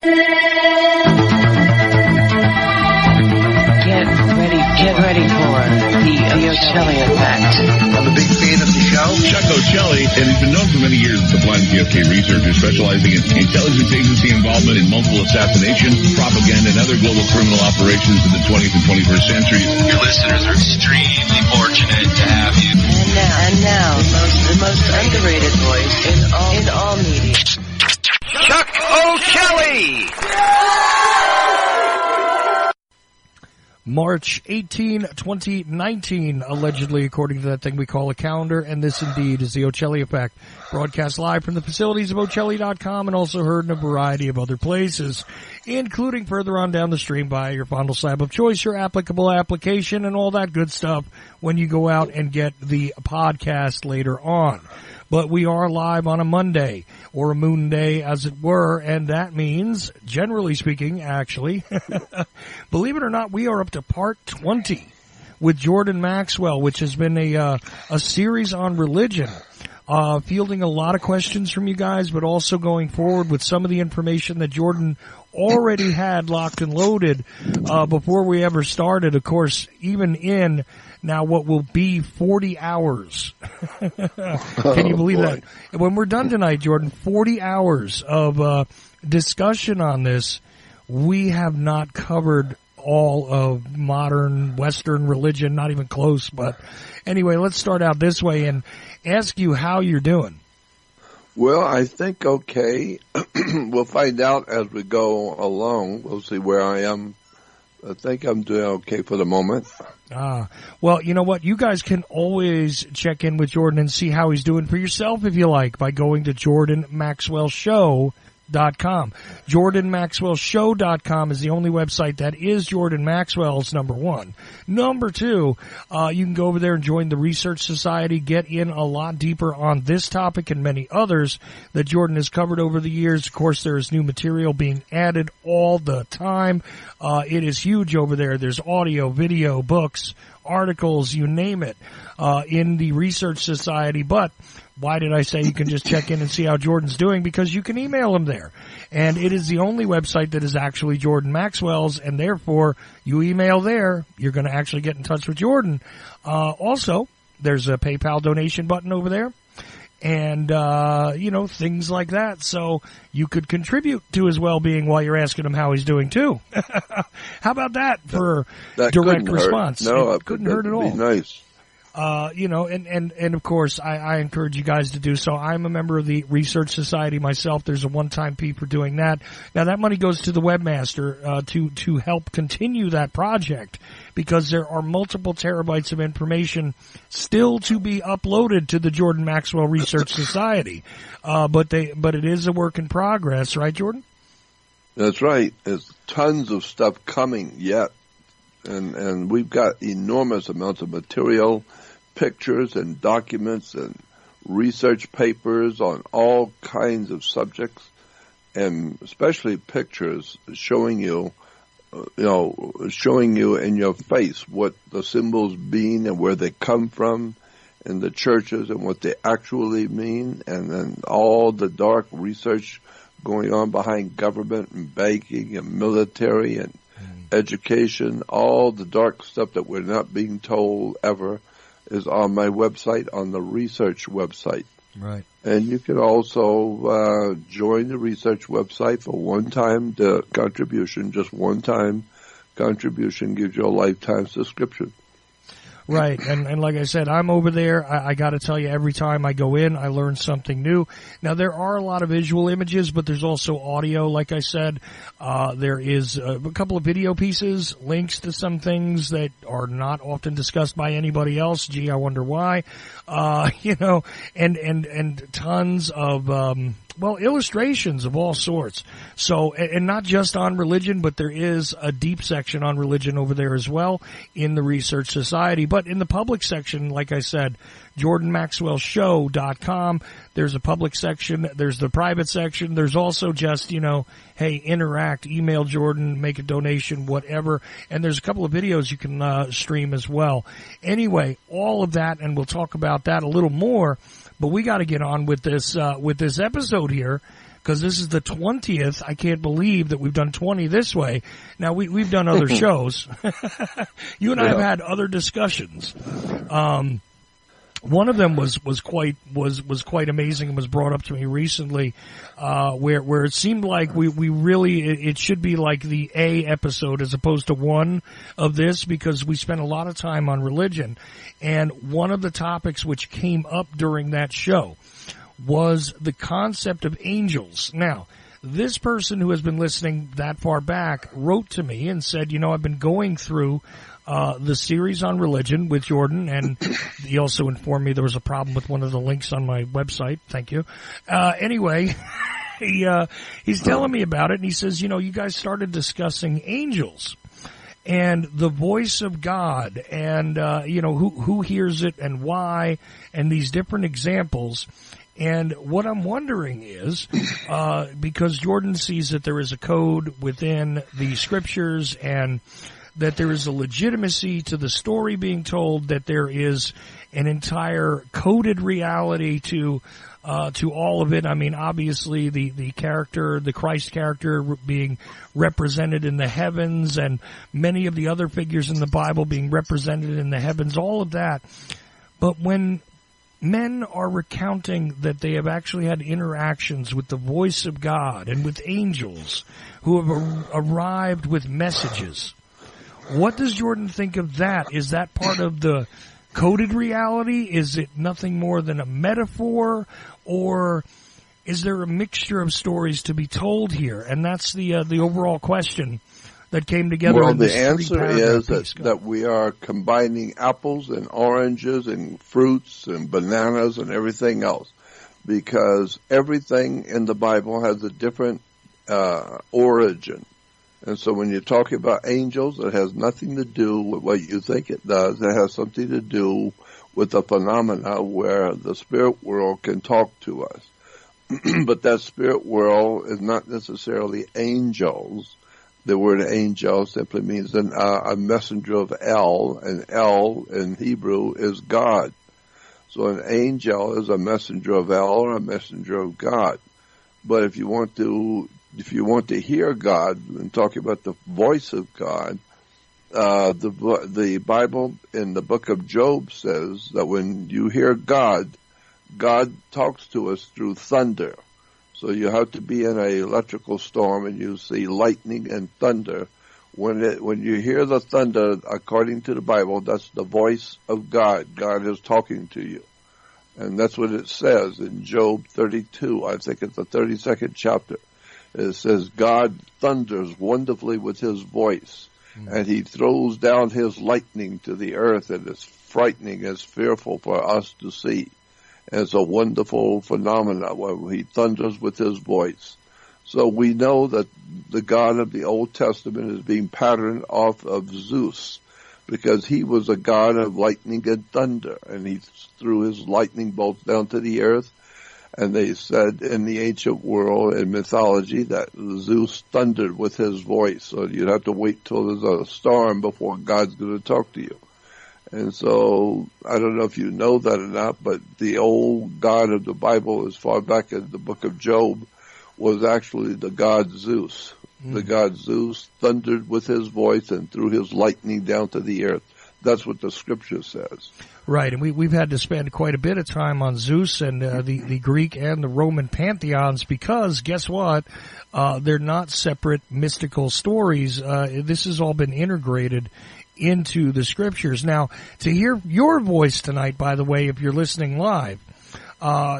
Get ready for the O'Celly effect. I'm a big fan of the show. Chuck O'Celly, and he's been known for many years as a blind PFK researcher specializing in intelligence agency involvement in multiple assassination, propaganda, and other global criminal operations in the 20th and 21st centuries. Your listeners are extremely fortunate to have you. And now, the most underrated voice in all media. Chuck O'Celly! March 18, 2019, allegedly, according to that thing we call a calendar, and this indeed is the O'Celly Effect, broadcast live from the facilities of O'Celly.com and also heard in a variety of other places, including further on down the stream by your fondle slab of choice, your applicable application, and all that good stuff when you go out and get the podcast later on. But we are live on a Monday, or a moon day as it were, and that means, generally speaking, actually, believe it or not, we are up to part 20 with Jordan Maxwell, which has been a series on religion, fielding a lot of questions from you guys, but also going forward with some of the information that Jordan already had locked and loaded before we ever started, of course, even in now what will be 40 hours. Can you believe that? When we're done tonight, Jordan, 40 hours of discussion on this. We have not covered all of modern Western religion, not even close. But anyway, let's start out this way and ask you how you're doing. Well, I think okay. We'll find out as we go along. We'll see where I am. I think I'm doing okay for the moment. Well, you know what? You guys can always check in with Jordan and see how he's doing for yourself if you like by going to JordanMaxwellShow.com. JordanMaxwellShow.com is the only website that is Jordan Maxwell's, number one. Number two, you can go over there and join the Research Society, get in a lot deeper on this topic and many others that Jordan has covered over the years. Of course, there is new material being added all the time. It is huge over there. There's audio, video, books, articles, you name it, in the Research Society. But why did I say you can just check in and see how Jordan's doing? Because you can email him there. And it is the only website that is actually Jordan Maxwell's, and therefore you email there, you're going to actually get in touch with Jordan. Also, there's a PayPal donation button over there. And, things like that. So you could contribute to his well-being while you're asking him how he's doing, too. How about that for direct response? No, it couldn't hurt at all. Be nice. And of course, I encourage you guys to do so. I'm a member of the Research Society myself. There's a one-time fee for doing that. Now, that money goes to the webmaster to help continue that project because there are multiple terabytes of information still to be uploaded to the Jordan Maxwell Research Society. But it is a work in progress, right, Jordan? That's right. There's tons of stuff coming yet. And we've got enormous amounts of material, pictures and documents and research papers on all kinds of subjects, and especially pictures showing you in your face what the symbols mean and where they come from in the churches and what they actually mean, and then all the dark research going on behind government and banking and military and education. All the dark stuff that we're not being told ever is on my website, on the research website. Right. And you can also join the research website for one-time contribution. Just one-time contribution gives you a lifetime subscription. Right, and like I said, I'm over there. I got to tell you, every time I go in, I learn something new. Now, there are a lot of visual images, but there's also audio, like I said. There is a couple of video pieces, links to some things that are not often discussed by anybody else. Gee, I wonder why. And tons of illustrations of all sorts. So, and not just on religion, but there is a deep section on religion over there as well in the Research Society. But in the public section, like I said, JordanMaxwellShow.com, there's a public section, there's the private section, there's also just, hey, interact, email Jordan, make a donation, whatever. And there's a couple of videos you can stream as well. Anyway, all of that, and we'll talk about that a little more. But we got to get on with this episode here, because this is the 20th. I can't believe that we've done 20 this way. Now we've done other shows. You and I have had other discussions. One of them was quite amazing and was brought up to me recently, where it seemed like we really, it should be like the A episode as opposed to one of this, because we spent a lot of time on religion. And one of the topics which came up during that show was the concept of angels. Now, this person who has been listening that far back wrote to me and said, I've been going through the series on religion with Jordan, and he also informed me there was a problem with one of the links on my website. Thank you. Anyway, he's telling me about it, and he says, you guys started discussing angels and the voice of God, and who hears it and why, and these different examples. And what I'm wondering is, because Jordan sees that there is a code within the scriptures, and that there is a legitimacy to the story being told, that there is an entire coded reality to all of it. I mean, obviously the character, the Christ character being represented in the heavens, and many of the other figures in the Bible being represented in the heavens, all of that. But when men are recounting that they have actually had interactions with the voice of God and with angels who have arrived with messages, what does Jordan think of that? Is that part of the coded reality? Is it nothing more than a metaphor? Or is there a mixture of stories to be told here? And that's the overall question that came together. Well, in the this answer is piece. that we are combining apples and oranges and fruits and bananas and everything else, because everything in the Bible has a different origin. And so when you're talking about angels, it has nothing to do with what you think it does. It has something to do with the phenomena where the spirit world can talk to us. But that spirit world is not necessarily angels. The word angel simply means a messenger of El, and El in Hebrew is God. So an angel is a messenger of El or a messenger of God. But if you want to hear God and talk about the voice of God, the Bible in the book of Job says that when you hear God, God talks to us through thunder. So you have to be in an electrical storm and you see lightning and thunder. When you hear the thunder, according to the Bible, that's the voice of God. God is talking to you. And that's what it says in Job 32. I think it's the 32nd chapter. It says, God thunders wonderfully with his voice, and he throws down his lightning to the earth, and it's frightening, it's fearful for us to see. And it's a wonderful phenomenon where he thunders with his voice. So we know that the God of the Old Testament is being patterned off of Zeus, because he was a god of lightning and thunder, and he threw his lightning bolts down to the earth. And they said in the ancient world, in mythology, that Zeus thundered with his voice. So you'd have to wait till there's a storm before God's going to talk to you. And so I don't know if you know that or not, but the old God of the Bible, as far back as the book of Job, was actually the god Zeus. The god Zeus thundered with his voice and threw his lightning down to the earth. That's what the scripture says. Right, and we've had to spend quite a bit of time on Zeus and the Greek and the Roman pantheons, because guess what? They're not separate mystical stories. This has all been integrated into the scriptures. Now, to hear your voice tonight, by the way, if you're listening live,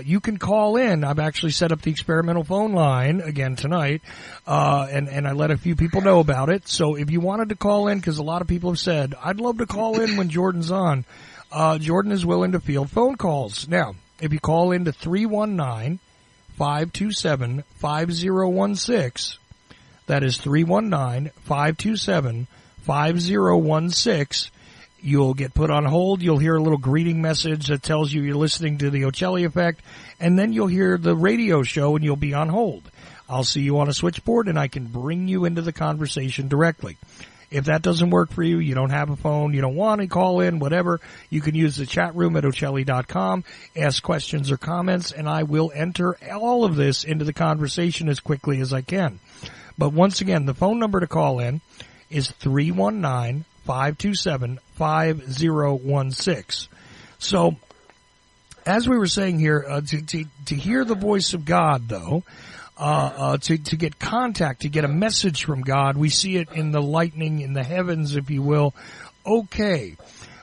you can call in. I've actually set up the experimental phone line again tonight, and I let a few people know about it. So if you wanted to call in, because a lot of people have said, I'd love to call in when Jordan's on, Jordan is willing to field phone calls. Now, if you call into 319-527-5016, that is 319-527-5016, you'll get put on hold. You'll hear a little greeting message that tells you you're listening to the Ocelli Effect, and then you'll hear the radio show and you'll be on hold. I'll see you on a switchboard and I can bring you into the conversation directly. If that doesn't work for you, you don't have a phone, you don't want to call in, whatever, you can use the chat room at Ocelli.com, ask questions or comments, and I will enter all of this into the conversation as quickly as I can. But once again, the phone number to call in is 319-527-5016. So, as we were saying here, to hear the voice of God, though, to get contact, to get a message from God, we see it in the lightning in the heavens, if you will. Okay.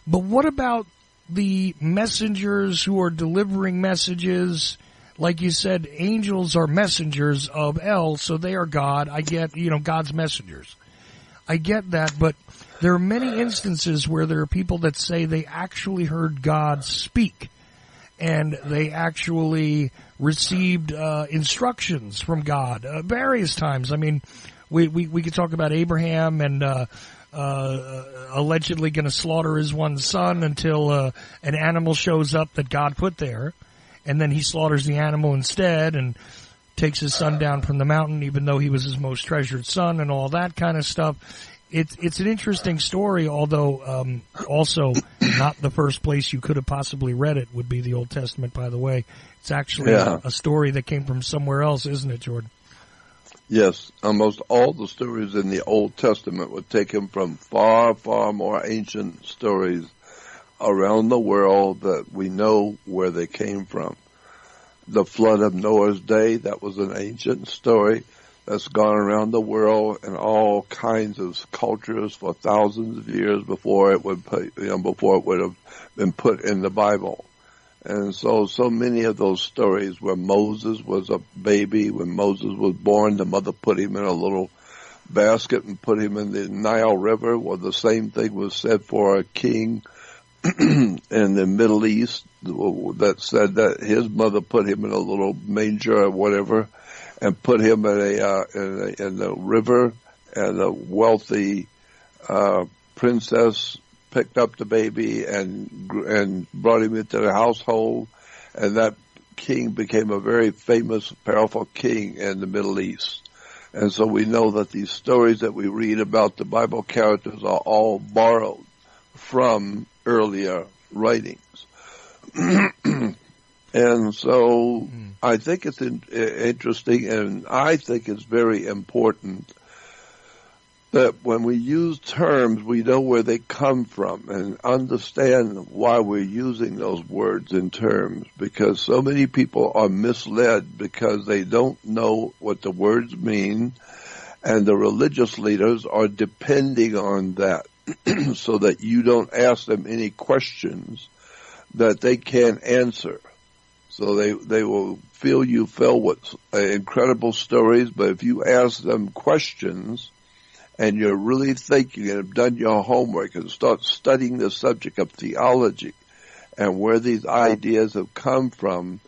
But what about the messengers who are delivering messages? Like you said, angels are messengers of El, so they are God. I get, God's messengers. I get that, but there are many instances where there are people that say they actually heard God speak, and they actually received instructions from God various times. I mean, we could talk about Abraham and allegedly going to slaughter his one son until an animal shows up that God put there, and then he slaughters the animal instead and takes his son down from the mountain, even though he was his most treasured son, and all that kind of stuff. It's an interesting story, although also not the first place you could have possibly read it would be the Old Testament, by the way. It's actually a story that came from somewhere else, isn't it, Jordan? Yes, almost all the stories in the Old Testament were taken from far, far more ancient stories around the world that we know where they came from. The flood of Noah's day, that was an ancient story that's gone around the world in all kinds of cultures for thousands of years before it would have been put in the Bible. And so many of those stories where Moses was a baby, when Moses was born, the mother put him in a little basket and put him in the Nile River. Well, the same thing was said for a king in the Middle East that said that his mother put him in a little manger or whatever and put him in the river, and a wealthy princess picked up the baby and brought him into the household, and that king became a very famous, powerful king in the Middle East. And so we know that these stories that we read about the Bible characters are all borrowed from earlier writings. And so I think it's interesting, and I think it's very important that when we use terms, we know where they come from and understand why we're using those words and terms, because so many people are misled because they don't know what the words mean, and the religious leaders are depending on that so that you don't ask them any questions that they can't answer. So they will fill you with incredible stories, but if you ask them questions and you're really thinking and have done your homework and start studying the subject of theology and where these ideas have come from,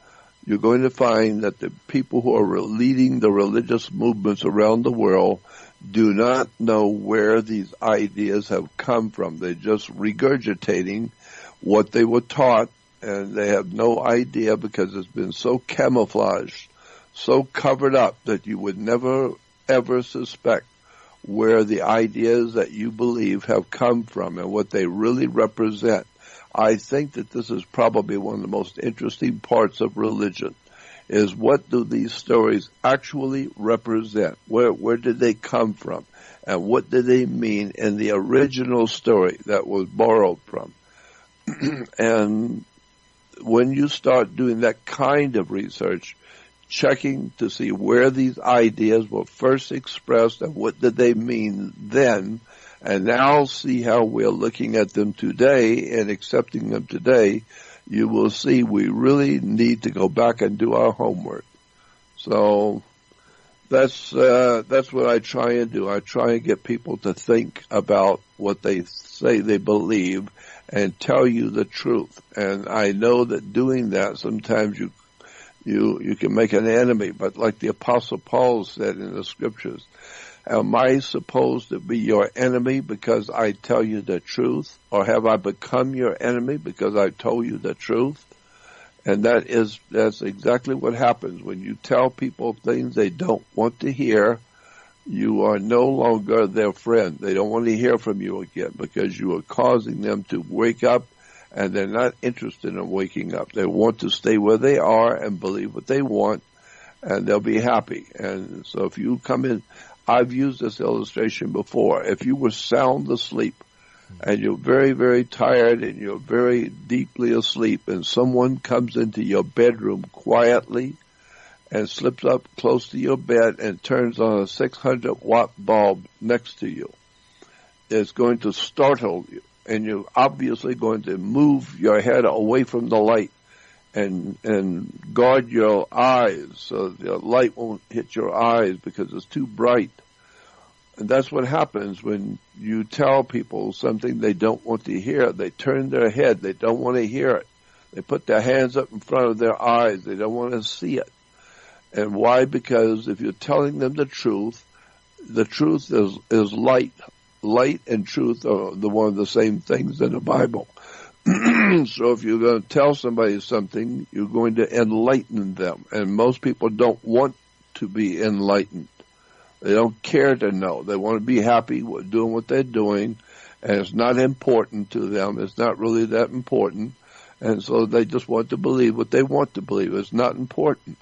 you're going to find that the people who are leading the religious movements around the world do not know where these ideas have come from. They're just regurgitating what they were taught, and they have no idea because it's been so camouflaged, so covered up that you would never, ever suspect where the ideas that you believe have come from and what they really represent. I think that this is probably one of the most interesting parts of religion, is what do these stories actually represent? Where did they come from? And what did they mean in the original story that was borrowed from? And when you start doing that kind of research, checking to see where these ideas were first expressed and what did they mean then, and now see how we're looking at them today and accepting them today, you will see we really need to go back and do our homework. So that's what I try and do. I try and get people to think about what they say they believe and tell you the truth. And I know that doing that, sometimes you can make an enemy, but like the Apostle Paul said in the scriptures, am I supposed to be your enemy because I tell you the truth? Or have I become your enemy because I told you the truth? And that's exactly what happens when you tell people things they don't want to hear. you are no longer their friend. They don't want to hear from you again because you are causing them to wake up, and they're not interested in waking up. They want to stay where they are and believe what they want, and they'll be happy. And so if you come in, I've used this illustration before. If you were sound asleep and you're very, very tired and you're very deeply asleep, and someone comes into your bedroom quietly and slips up close to your bed and turns on a 600-watt bulb next to you, it's going to startle you, and you're obviously going to move your head away from the light and guard your eyes so the light won't hit your eyes because it's too bright. And that's what happens when you tell people something they don't want to hear. They turn their head. They don't want to hear it. They put their hands up in front of their eyes. They don't want to see it. And why? Because if you're telling them the truth is light. Light and truth are one of the same things in the Bible. So if you're going to tell somebody something, you're going to enlighten them. And most people don't want to be enlightened. They don't care to know. They want to be happy with doing what they're doing, and it's not important to them. It's not really that important. And so they just want to believe what they want to believe. It's not important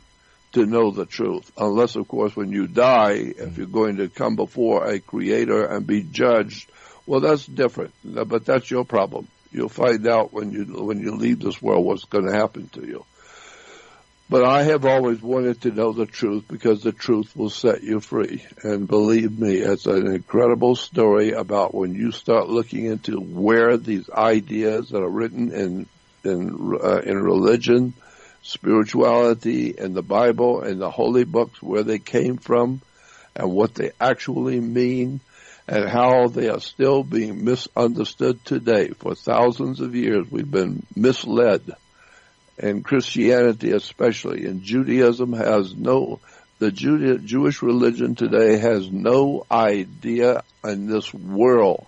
to know the truth, unless, of course, when you die, if you're going to come before a creator and be judged, well, that's different. But that's your problem. You'll find out when you leave this world what's going to happen to you. But I have always wanted to know the truth because the truth will set you free. And believe me, it's an incredible story about when you start looking into where these ideas that are written in religion, spirituality, and the Bible and the holy books, where they came from and what they actually mean, and how they are still being misunderstood today. For thousands of years, we've been misled. And Christianity especially, and Judaism Jewish religion today has no idea in this world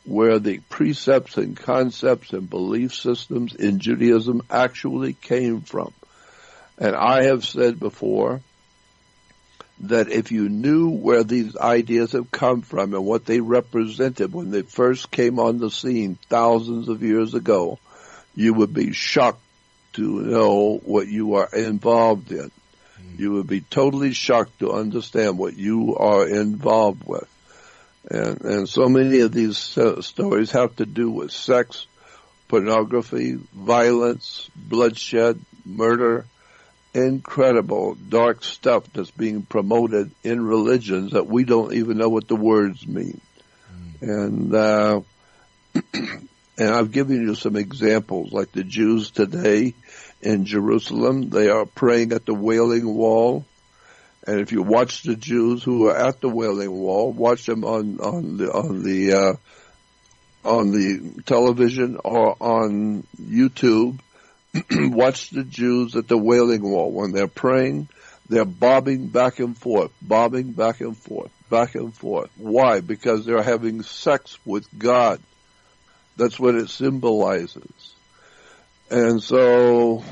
where the precepts and concepts and belief systems in Judaism actually came from. And I have said before that if you knew where these ideas have come from and what they represented when they first came on the scene thousands of years ago, you would be shocked to know what you are involved in. You would be totally shocked to understand what you are involved with. And so many of these stories have to do with sex, pornography, violence, bloodshed, murder, incredible dark stuff that's being promoted in religions that we don't even know what the words mean. And and I've given you some examples, like the Jews today in Jerusalem. They are praying at the Wailing Wall. And if you watch the Jews who are at the Wailing Wall, watch them on the television or on YouTube, watch the Jews at the Wailing Wall. When they're praying, they're bobbing back and forth, bobbing back and forth, back and forth. Why? Because they're having sex with God. That's what it symbolizes. And so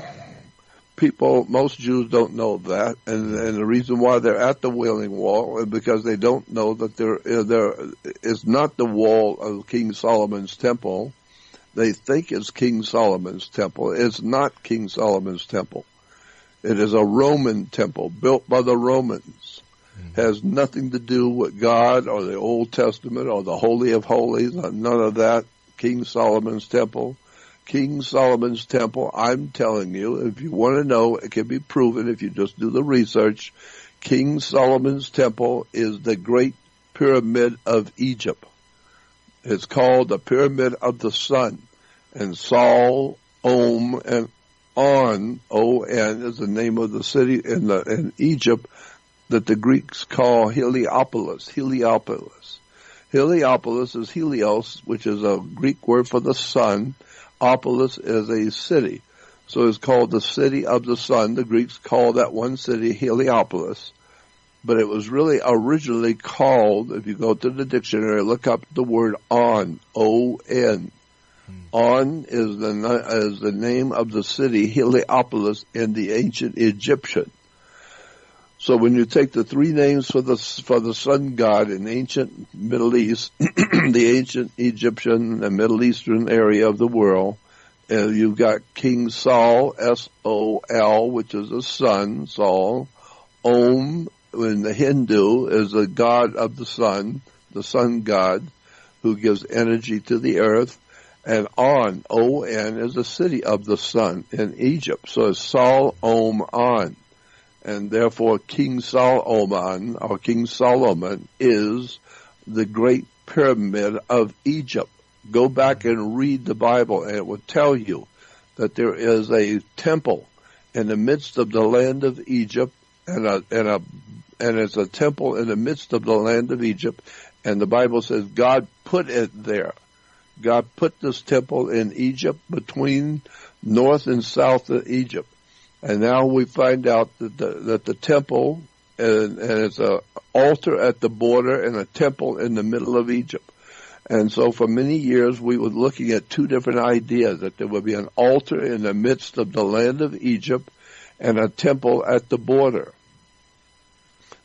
most Jews don't know that. And the reason why they're at the Wailing Wall is because they don't know that there is not the wall of King Solomon's temple. They think it's King Solomon's temple. It's not King Solomon's temple. It is a Roman temple built by the Romans. Has nothing to do with God or the Old Testament or the Holy of Holies, none of that. King Solomon's temple. King Solomon's temple, I'm telling you, if you want to know, it can be proven if you just do the research. King Solomon's temple is the Great Pyramid of Egypt. It's called the Pyramid of the Sun. And Sol, Om, and On, O-N, is the name of the city in Egypt that the Greeks call Heliopolis. Heliopolis. Heliopolis is Helios, which is a Greek word for the sun. Opolis is a city. So it's called the city of the sun. The Greeks call that one city Heliopolis. But it was really originally called, if you go to the dictionary, look up the word On, O-N. On is the name of the city Heliopolis in the ancient Egyptian. So when you take the three names for the sun god in ancient Middle East, the ancient Egyptian and Middle Eastern area of the world, you've got King Sol, S-O-L, which is the sun, Sol. Om, in the Hindu, is the god of the sun god, who gives energy to the earth. And On, O-N, is the city of the sun in Egypt. So it's Sol, Om, On. And therefore King Solomon, or King Solomon, is the Great Pyramid of Egypt. Go back and read the Bible, and it will tell you that there is a temple in the midst of the land of Egypt, and it's a temple in the midst of the land of Egypt, and the Bible says God put it there. God put this temple in Egypt between north and south of Egypt. And now we find out that the temple, and it's an altar at the border and a temple in the middle of Egypt. And so for many years we were looking at two different ideas, that there would be an altar in the midst of the land of Egypt and a temple at the border.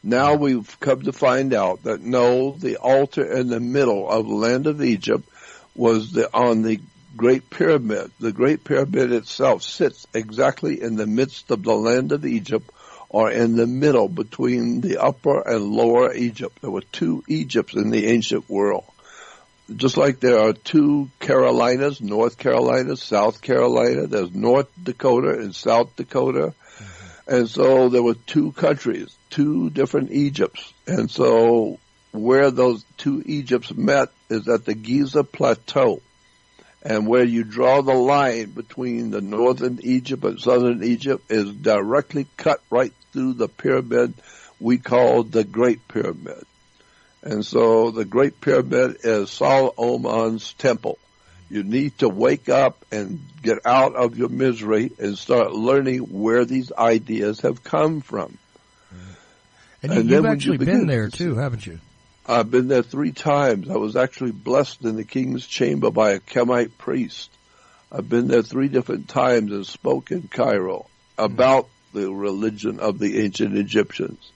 Now we've come to find out that no, the altar in the middle of the land of Egypt was on the Great Pyramid. The Great Pyramid itself sits exactly in the midst of the land of Egypt, or in the middle between the upper and lower Egypt. There were two Egypts in the ancient world. Just like there are two Carolinas, North Carolina, South Carolina, there's North Dakota and South Dakota. And so there were two countries, two different Egypts. And so where those two Egypts met is at the Giza Plateau. And where you draw the line between the northern Egypt and southern Egypt is directly cut right through the pyramid we call the Great Pyramid. And so the Great Pyramid is Solomon's temple. You need to wake up and get out of your misery and start learning where these ideas have come from. And you've actually been there too, haven't you? I've been there 3 times. I was actually blessed in the king's chamber by a Kemite priest. I've been there 3 different times and spoke in Cairo about the religion of the ancient Egyptians.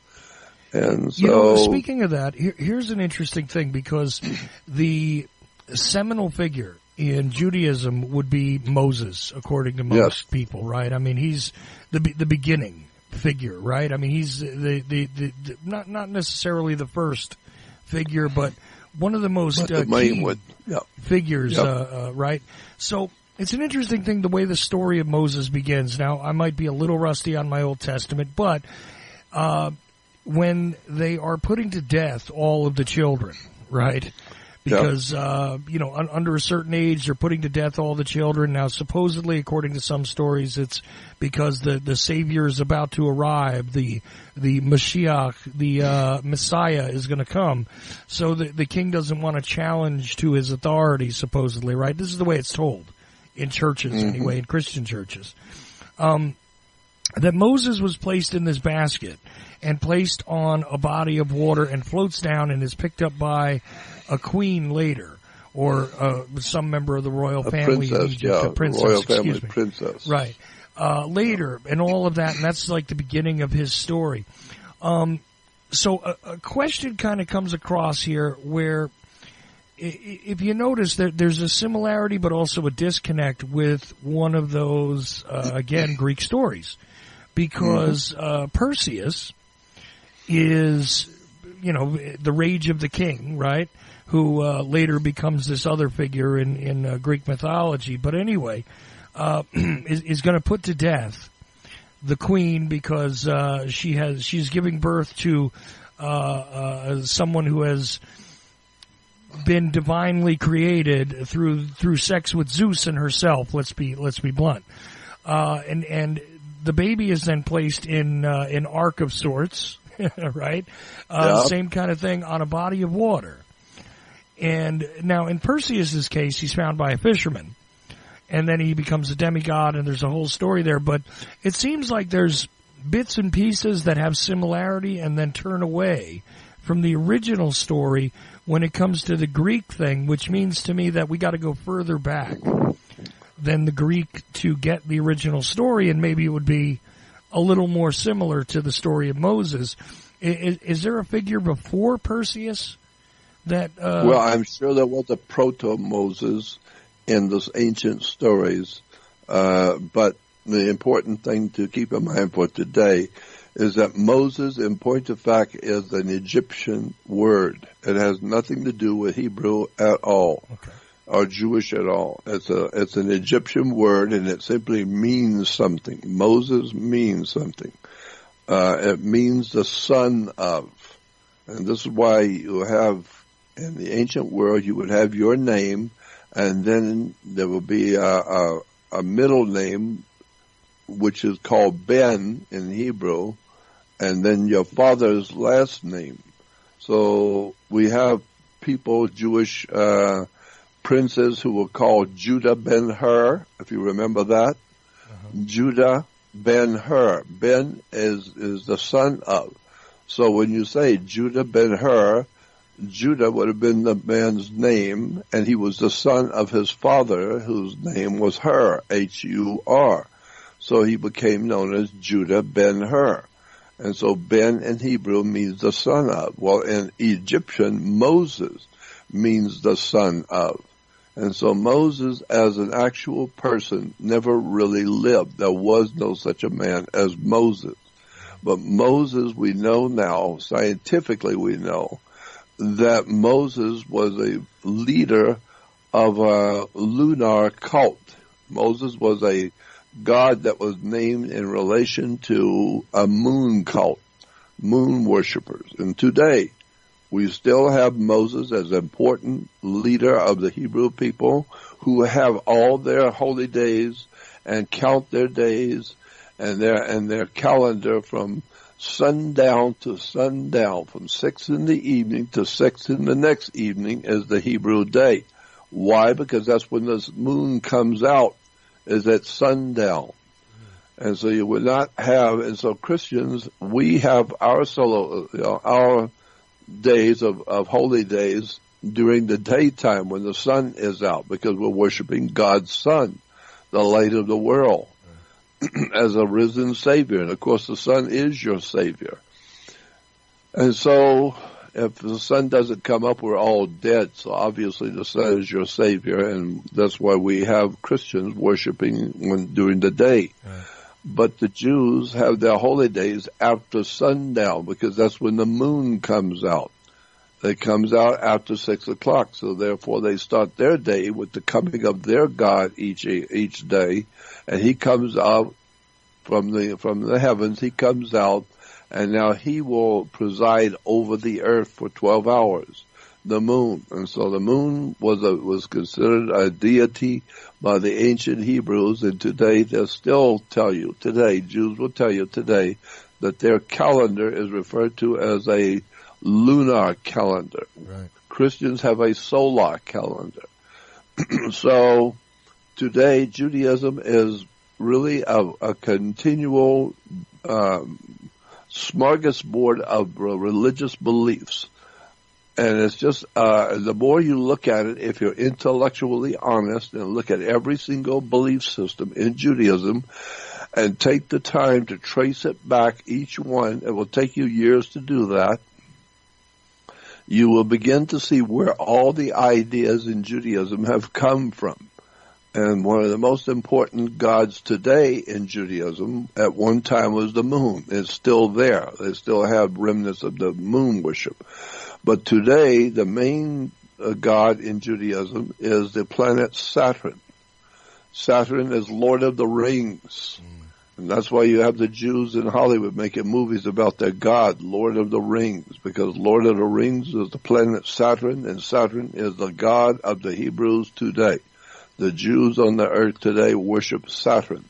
And so, speaking of that, here's an interesting thing, because the seminal figure in Judaism would be Moses, according to most people, right? I mean, he's the beginning figure, right? I mean, he's the not necessarily the first figure, but one of the most key figures, right? So it's an interesting thing, the way the story of Moses begins. Now, I might be a little rusty on my Old Testament, but when they are putting to death all of the children, right? Because, under a certain age, they're putting to death all the children. Now, supposedly, according to some stories, it's because the Savior is about to arrive. The Mashiach, the Messiah is going to come. So the king doesn't want to challenge to his authority, supposedly, right? This is the way it's told in churches, anyway, in Christian churches. That Moses was placed in this basket and placed on a body of water and floats down and is picked up by a queen later, or some member of the royal family in Egypt, a princess, royal family princess, right? Later, and all of that, and that's like the beginning of his story. So a question kind of comes across here, where if you notice that there's a similarity, but also a disconnect with one of those again Greek stories, because Perseus is, the rage of the king, right? Who later becomes this other figure in Greek mythology. But anyway, is going to put to death the queen because she's giving birth to someone who has been divinely created through sex with Zeus and herself. Let's be blunt. And the baby is then placed in an ark of sorts, right? Same kind of thing, on a body of water. And now in Perseus's case, he's found by a fisherman, and then he becomes a demigod, and there's a whole story there. But it seems like there's bits and pieces that have similarity and then turn away from the original story when it comes to the Greek thing, which means to me that we got to go further back than the Greek to get the original story, and maybe it would be a little more similar to the story of Moses. Is there a figure before Perseus that? Well, I'm sure there was a proto-Moses in those ancient stories, but the important thing to keep in mind for today is that Moses, in point of fact, is an Egyptian word. It has nothing to do with Hebrew at all, or Jewish at all. It's an Egyptian word, and it simply means something. Moses means something. It means the son of. And this is why you have, in the ancient world, you would have your name, and then there will be a middle name, which is called Ben in Hebrew, and then your father's last name. So we have people, Jewish princes, who were called Judah ben-Hur, if you remember that. Judah ben-Hur. Ben is the son of. So when you say Judah ben-Hur, Judah would have been the man's name, and he was the son of his father, whose name was Hur, H-U-R. So he became known as Judah ben-Hur. And so Ben in Hebrew means the son of. Well, in Egyptian, Moses means the son of. And so Moses, as an actual person, never really lived. There was no such a man as Moses. But Moses, we know now, scientifically we know, that Moses was a leader of a lunar cult. Moses was a god that was named in relation to a moon cult, moon worshippers. And today, we still have Moses as an important leader of the Hebrew people who have all their holy days and count their days and their calendar from sundown to sundown, from 6 in the evening to 6 in the next evening is the Hebrew day. Why? Because that's when the moon comes out, is at sundown. And so you would not have, and so Christians, we have our our days of holy days during the daytime when the sun is out, because we're worshiping God's Son, the light of the world, as a risen Savior. And of course the sun is your Savior. And so if the sun doesn't come up, we're all dead. So obviously the sun is your Savior, and that's why we have Christians worshiping during the day. Right. But the Jews have their holy days after sundown, because that's when the moon comes out. It comes out after 6 o'clock, so therefore they start their day with the coming of their God each day, and he comes out from the heavens. He comes out, and now he will preside over the earth for 12 hours, the moon. And so the moon was considered a deity by the ancient Hebrews, and today they'll still tell you, Jews will tell you today, that their calendar is referred to as a lunar calendar. Right. Christians have a solar calendar. So today Judaism is really a continual smorgasbord of religious beliefs. And it's just, the more you look at it, if you're intellectually honest and look at every single belief system in Judaism and take the time to trace it back, each one, it will take you years to do that, you will begin to see where all the ideas in Judaism have come from. And one of the most important gods today in Judaism at one time was the moon. It's still there. They still have remnants of the moon worship. But today, the main god in Judaism is the planet Saturn. Saturn is Lord of the Rings. And that's why you have the Jews in Hollywood making movies about their god, Lord of the Rings, because Lord of the Rings is the planet Saturn, and Saturn is the god of the Hebrews today. The Jews on the earth today worship Saturn.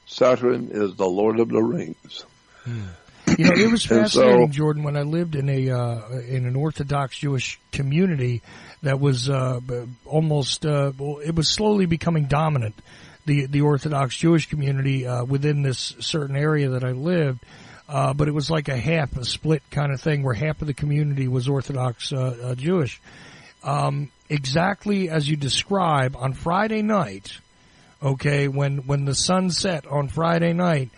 Saturn is the Lord of the Rings. You know, it was fascinating, Jordan, when I lived in an Orthodox Jewish community that was it was slowly becoming dominant. The Orthodox Jewish community within this certain area that I lived, but it was like a split kind of thing where half of the community was Orthodox Jewish. Exactly as you describe, on Friday night, okay, when the sun set on Friday night,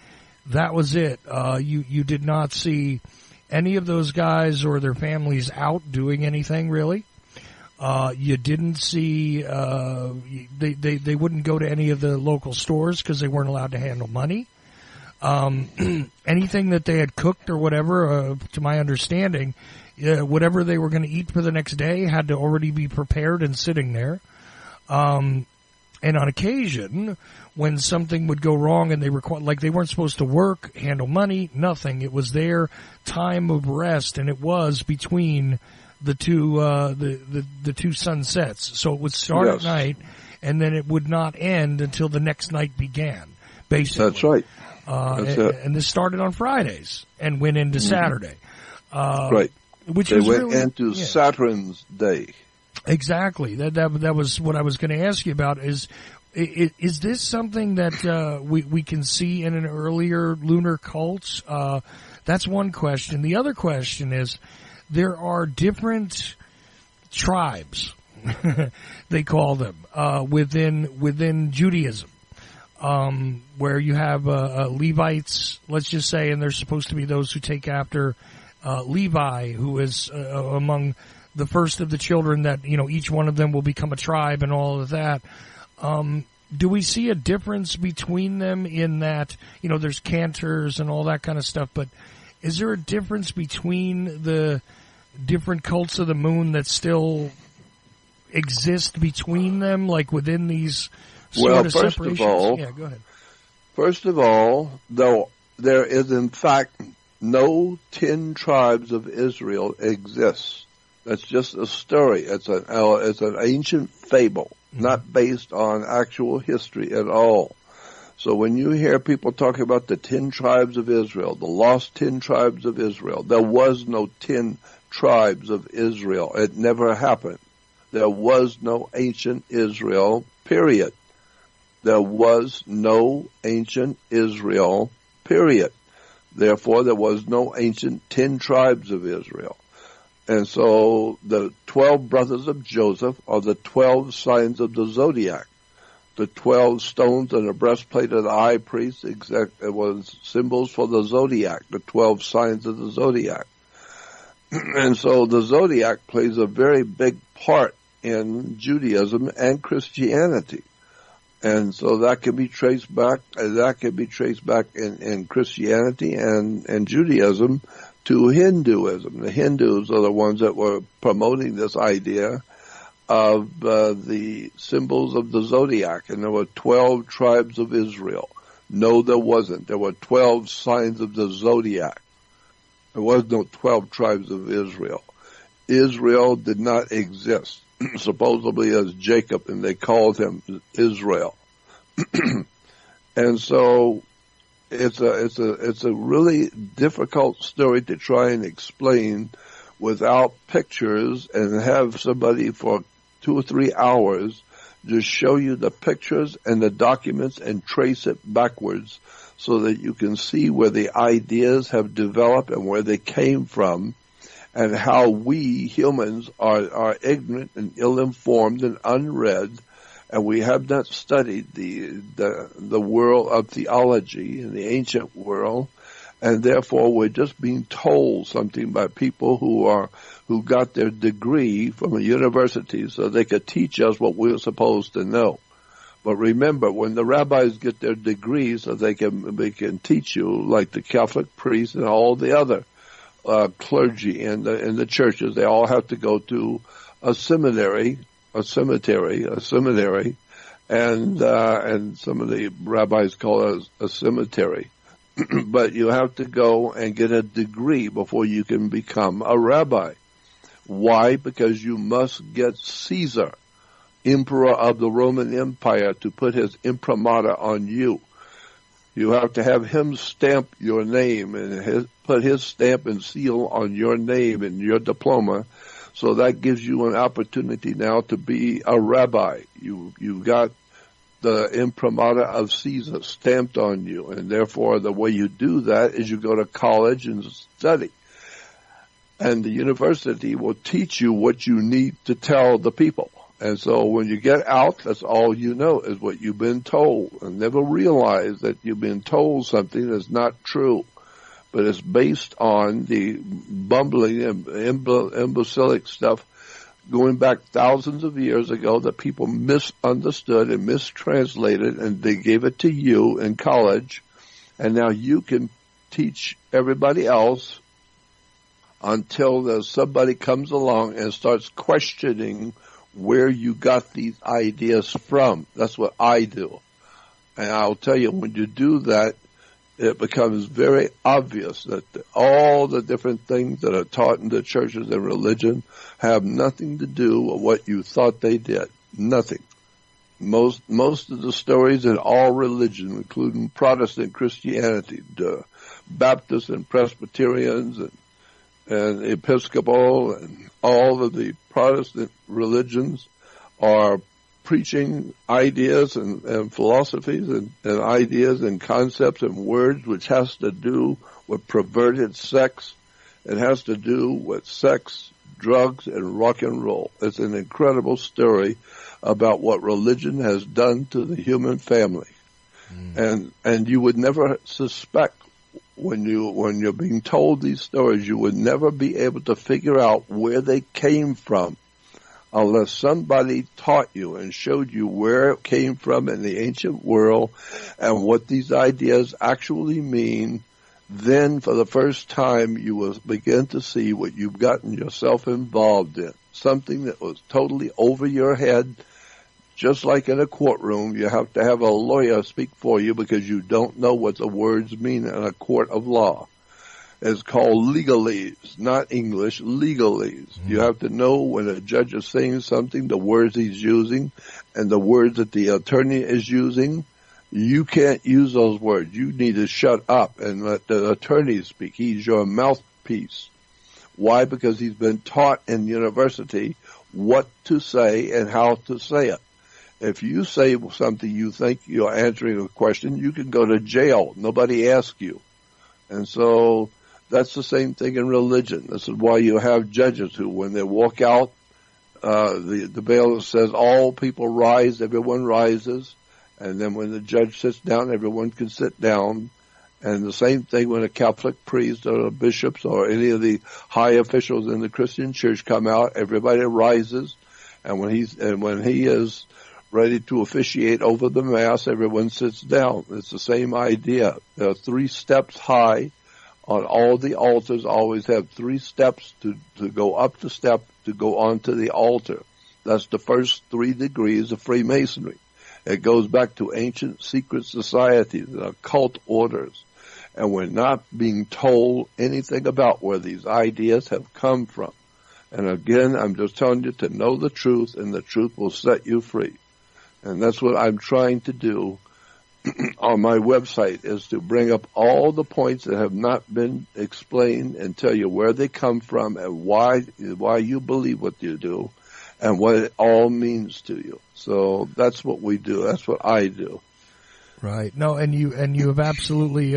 that was it. You did not see any of those guys or their families out doing anything really. You didn't see, they wouldn't go to any of the local stores because they weren't allowed to handle money. Anything that they had cooked or whatever, to my understanding, whatever they were going to eat for the next day had to already be prepared and sitting there. And on occasion, when something would go wrong and they weren't supposed to work, handle money, nothing. It was their time of rest, and it was between the two the two sunsets. So it would start at night, and then it would not end until the next night began. Basically, that's right. And this started on Fridays and went into Saturday. Right. Which they was went really, into Saturn's day. Exactly. That was what I was going to ask you about. Is this something that we can see in an earlier lunar cult? That's one question. The other question is, there are different tribes, they call them, within Judaism, where you have Levites, let's just say, and there's supposed to be those who take after Levi, who is among the first of the children that, each one of them will become a tribe and all of that. Do we see a difference between them in that, there's cantors and all that kind of stuff, but is there a difference between the different cults of the moon that still exist between them, like within these sort of separations? Go ahead. First of all, though, there is in fact no 10 tribes of Israel exist. That's just a story. It's an ancient fable, not based on actual history at all. So when you hear people talking about the 10 tribes of Israel, the lost 10 tribes of Israel, there was no 10 tribes of Israel. It never happened. There was no ancient Israel, period. There was no ancient Israel, period. Therefore, there was no ancient 10 tribes of Israel. And so the 12 brothers of Joseph are the 12 signs of the zodiac. The 12 stones and the breastplate of the high priest it was symbols for the zodiac, the 12 signs of the zodiac. And so the zodiac plays a very big part in Judaism and Christianity. And so that can be traced back in Christianity and Judaism to Hinduism. The Hindus are the ones that were promoting this idea of the symbols of the zodiac, and there were 12 tribes of Israel. No, there wasn't. There were 12 signs of the zodiac. There was no 12 tribes of Israel. Israel did not exist, supposedly as Jacob, and they called him Israel. And so it's a really difficult story to try and explain without pictures and have somebody for 2 or 3 hours just show you the pictures and the documents and trace it backwards so that you can see where the ideas have developed and where they came from, and how we humans are ignorant and ill-informed and unread, and we have not studied the world of theology in the ancient world, and therefore we're just being told something by people who got their degree from a university so they could teach us what we're supposed to know. But remember, when the rabbis get their degrees, so they can teach you, like the Catholic priests and all the other clergy in the churches, they all have to go to a cemetery, and some of the rabbis call it a cemetery. But you have to go and get a degree before you can become a rabbi. Why? Because you must get Caesar, emperor of the Roman Empire, to put his imprimatur on you. You have to have him stamp your name and put his stamp and seal on your name and your diploma. So that gives you an opportunity now to be a rabbi. You got the imprimatur of Caesar stamped on you, and therefore the way you do that is you go to college and study. And the university will teach you what you need to tell the people. And so when you get out, that's all you know is what you've been told, and never realize that you've been told something that's not true, but it's based on the bumbling and imbecilic stuff going back thousands of years ago that people misunderstood and mistranslated, and they gave it to you in college, and now you can teach everybody else until somebody comes along and starts questioning where you got these ideas from. That's what I do. And I'll tell you, when you do that, it becomes very obvious that all the different things that are taught in the churches and religion have nothing to do with what you thought they did. Nothing. Most of the stories in all religion, including Protestant Christianity, the Baptists and Presbyterians and Episcopal and all of the Protestant religions, are preaching ideas and philosophies and ideas and concepts and words which has to do with perverted sex. It has to do with sex, drugs, and rock and roll. It's an incredible story about what religion has done to the human family. And you would never suspect when you're being told these stories, you would never be able to figure out where they came from unless somebody taught you and showed you where it came from in the ancient world and what these ideas actually mean. Then for the first time you will begin to see what you've gotten yourself involved in, something that was totally over your head. Just like in a courtroom, you have to have a lawyer speak for you because you don't know what the words mean in a court of law. It's called legalese, not English, legalese. You have to know when a judge is saying something, the words he's using, and the words that the attorney is using. You can't use those words. You need to shut up and let the attorney speak. He's your mouthpiece. Why? Because he's been taught in university what to say and how to say it. If you say something you think you're answering a question, you can go to jail. Nobody asks you. And so that's the same thing in religion. This is why you have judges who, when they walk out, the bailiff says, all people rise, everyone rises. And then when the judge sits down, everyone can sit down. And the same thing when a Catholic priest or the bishops or any of the high officials in the Christian church come out, everybody rises. And when he is ready to officiate over the Mass, everyone sits down. It's the same idea. There are 3 steps high. On all the altars always have 3 steps to go up the step to go onto the altar. That's the first 3 degrees of Freemasonry. It goes back to ancient secret societies and occult orders. And we're not being told anything about where these ideas have come from. And again, I'm just telling you to know the truth, and the truth will set you free. And that's what I'm trying to do on my website, is to bring up all the points that have not been explained and tell you where they come from and why you believe what you do and what it all means to you. So that's what we do. That's what I do. Right. No, and you have absolutely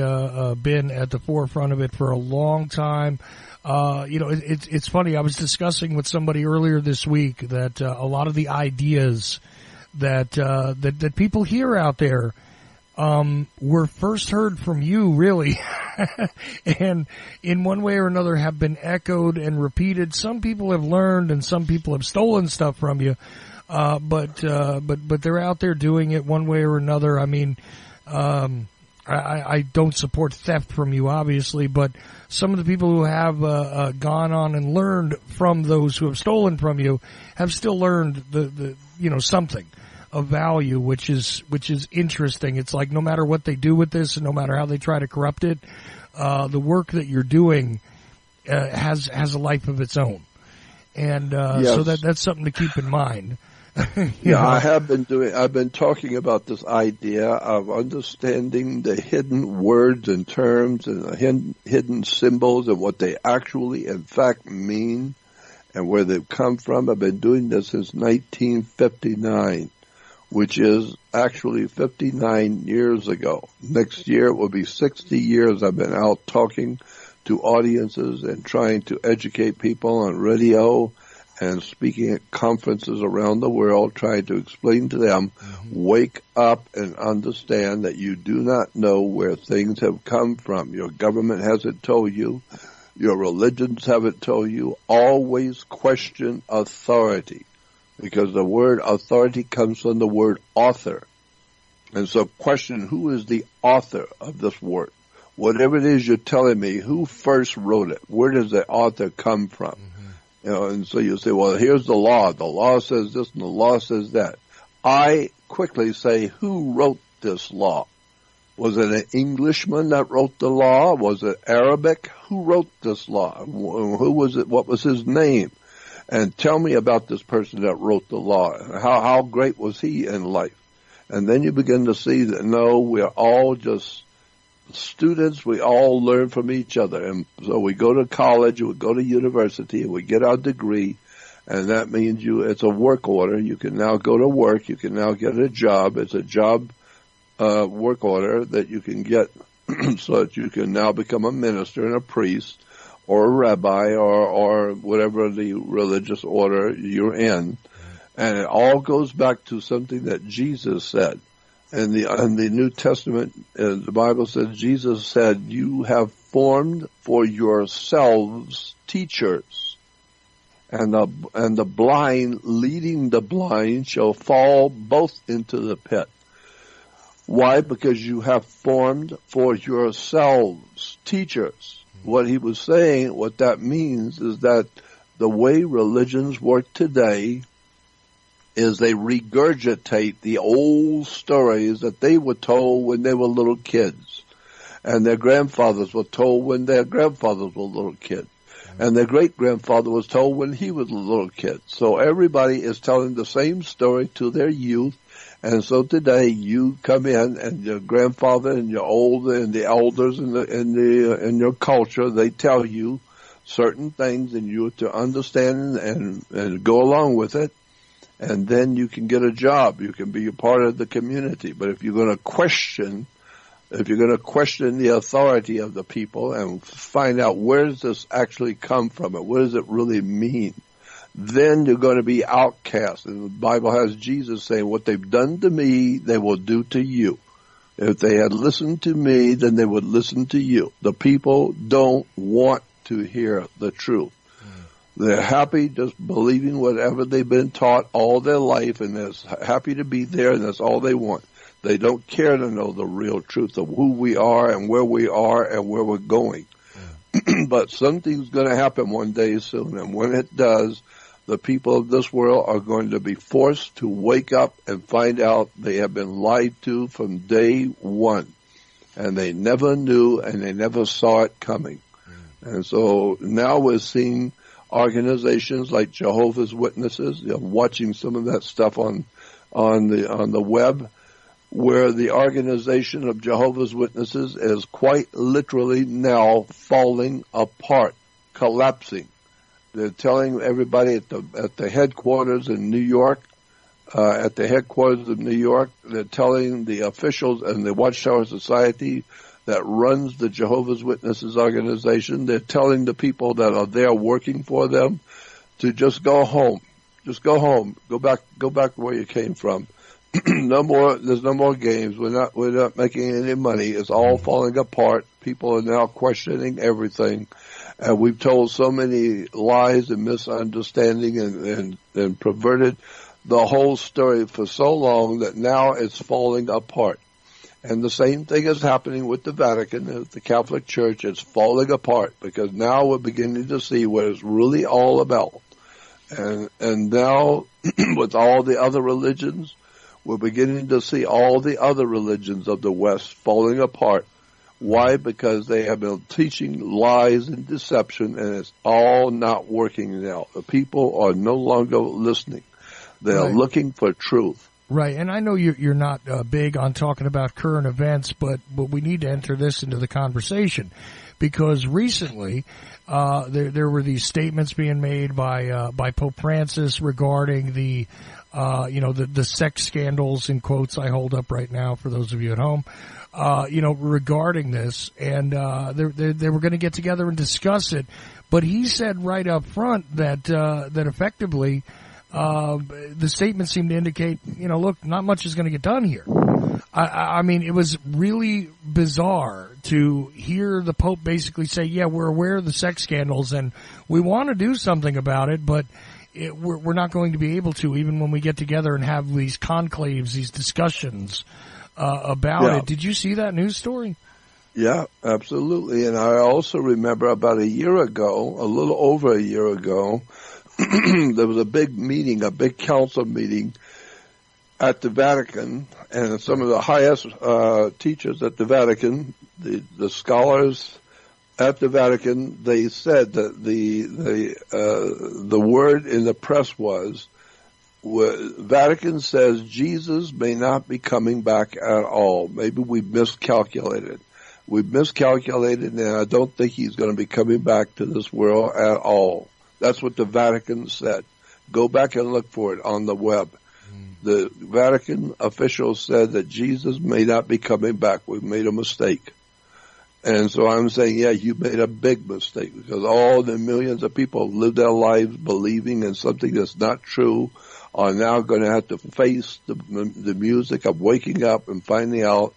been at the forefront of it for a long time. It's funny. I was discussing with somebody earlier this week that a lot of the ideas that people hear out there were first heard from you, really, and in one way or another have been echoed and repeated. Some people have learned, and some people have stolen stuff from you, but they're out there doing it one way or another. I mean, I don't support theft from you, obviously, but some of the people who have gone on and learned from those who have stolen from you have still learned the something of value, which is interesting. It's like no matter what they do with this, and no matter how they try to corrupt it, the work that you're doing has a life of its own, and yes. So that's something to keep in mind. I've been talking about this idea of understanding the hidden words and terms and the hidden symbols and what they actually in fact mean and where they've come from. I've been doing this since 1959, which is actually 59 years ago. Next year it will be 60 years I've been out talking to audiences and trying to educate people on radio and speaking at conferences around the world, trying to explain to them, wake up and understand that you do not know where things have come from. Your government hasn't told you. Your religions haven't told you. Always question authority, because the word authority comes from the word author. And so question, who is the author of this word? Whatever it is you're telling me, who first wrote it? Where does the author come from? You know, and so you say, well, here's the law. The law says this and the law says that. I quickly say, who wrote this law? Was it an Englishman that wrote the law? Was it Arabic? Who wrote this law? Who was it? What was his name? And tell me about this person that wrote the law. How great was he in life? And then you begin to see that, no, we're all just students. We all learn from each other. And so we go to college, we go to university, we get our degree, and that means it's a work order. You can now go to work. You can now get a job. It's a job work order that you can get so that you can now become a minister and a priest or a rabbi or whatever the religious order you're in. And it all goes back to something that Jesus said. In the New Testament, the Bible says, Jesus said, you have formed for yourselves teachers, and the blind leading the blind shall fall both into the pit. Why? Because you have formed for yourselves teachers. What he was saying, what that means is that the way religions work today is they regurgitate the old stories that they were told when they were little kids, and their grandfathers were told when their grandfathers were little kids, and their great-grandfather was told when he was a little kid. So everybody is telling the same story to their youth, and so today you come in, and your grandfather and your older and the elders in your culture, they tell you certain things, and you have to understand and go along with it. And then you can get a job. You can be a part of the community. But if you're going to question the authority of the people and find out where does this actually come from and what does it really mean, then you're going to be outcast. And the Bible has Jesus saying, what they've done to me, they will do to you. If they had listened to me, then they would listen to you. The people don't want to hear the truth. They're happy just believing whatever they've been taught all their life, and they're happy to be there, and that's all they want. They don't care to know the real truth of who we are and where we're going. But something's going to happen one day soon, and when it does, the people of this world are going to be forced to wake up and find out they have been lied to from day one, and they never knew and they never saw it coming. And so now we're seeing organizations like Jehovah's Witnesses. I'm watching some of that stuff on the web, where the organization of Jehovah's Witnesses is quite literally now falling apart, collapsing. They're telling everybody at the headquarters in New York, they're telling the officials and the Watchtower Society that runs the Jehovah's Witnesses organization, they're telling the people that are there working for them to just go home. Just go home. Go back where you came from. There's no more games. We're not making any money. It's all falling apart. People are now questioning everything. And we've told so many lies and misunderstanding and perverted the whole story for so long that now it's falling apart. And the same thing is happening with the Vatican, the Catholic Church. It's falling apart because now we're beginning to see what it's really all about. And now with all the other religions, we're beginning to see all the other religions of the West falling apart. Why? Because they have been teaching lies and deception, and it's all not working now. The people are no longer listening. They're looking for truth. Right, and I know you're not big on talking about current events, but we need to enter this into the conversation because recently there were these statements being made by Pope Francis regarding the sex scandals in quotes I hold up right now for those of you at home, regarding this, and they were going to get together and discuss it. But he said right up front that that effectively the statement seemed to indicate, look, not much is going to get done here. I mean, it was really bizarre to hear the Pope basically say, yeah, we're aware of the sex scandals and we want to do something about it, but we're not going to be able to even when we get together and have these conclaves, these discussions about it. Did you see that news story? Yeah, absolutely. And I also remember about a year ago, a little over a year ago, there was a big meeting, a big council meeting at the Vatican, and some of the highest teachers at the Vatican, the scholars at the Vatican, they said that the word in the press was, Vatican says Jesus may not be coming back at all. Maybe we miscalculated. We've miscalculated, and I don't think he's going to be coming back to this world at all. That's what the Vatican said. Go back and look for it on the web. The Vatican officials said that Jesus may not be coming back. We've made a mistake. And so I'm saying, yeah, you made a big mistake, because all the millions of people who live their lives believing in something that's not true are now going to have to face the music of waking up and finding out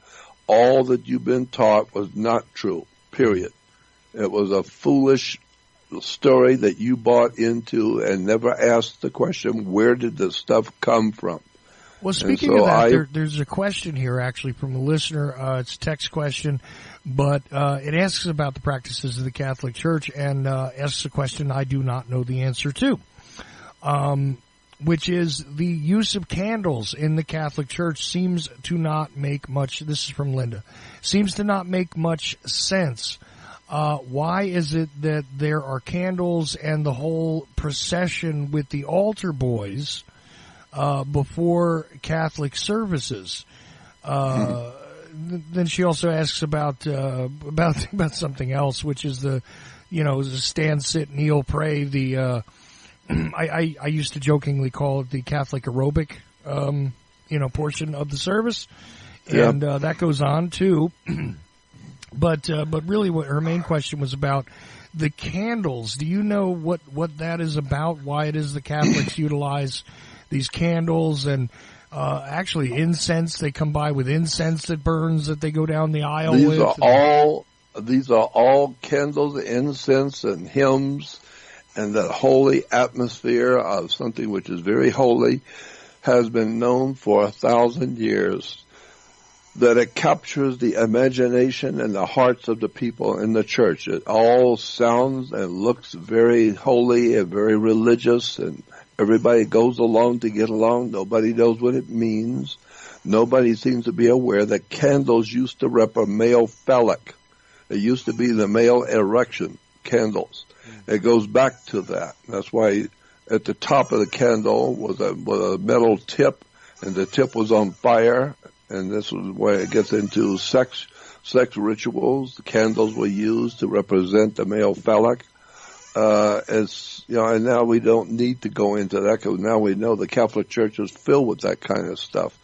all that you've been taught was not true, period. It was a foolish story that you bought into and never asked the question, where did this stuff come from? Well, speaking of that, there's a question here actually from a listener. It's a text question, but it asks about the practices of the Catholic Church and asks a question I do not know the answer to, which is the use of candles in the Catholic Church seems to not make much, this is from Linda, seems to not make much sense. Why is it that there are candles and the whole procession with the altar boys before Catholic services? Then she also asks about something else, which is the stand, sit, kneel, pray. The I used to jokingly call it the Catholic aerobic portion of the service, and that goes on too. But really, what her main question was about the candles. Do you know what that is about? Why it is the Catholics utilize these candles and actually incense? They come by with incense that burns that they go down the aisle with. These are all candles, incense, and hymns, and that holy atmosphere of something which is very holy has been known for 1,000 years. That it captures the imagination and the hearts of the people in the church. It all sounds and looks very holy and very religious, and everybody goes along to get along. Nobody knows what it means. Nobody seems to be aware that candles used to represent male phallic. It used to be the male erection candles. It goes back to that. That's why at the top of the candle was a metal tip, and the tip was on fire. And this is where it gets into sex rituals. The candles were used to represent the male phallic. And now we don't need to go into that, because now we know the Catholic Church is filled with that kind of stuff.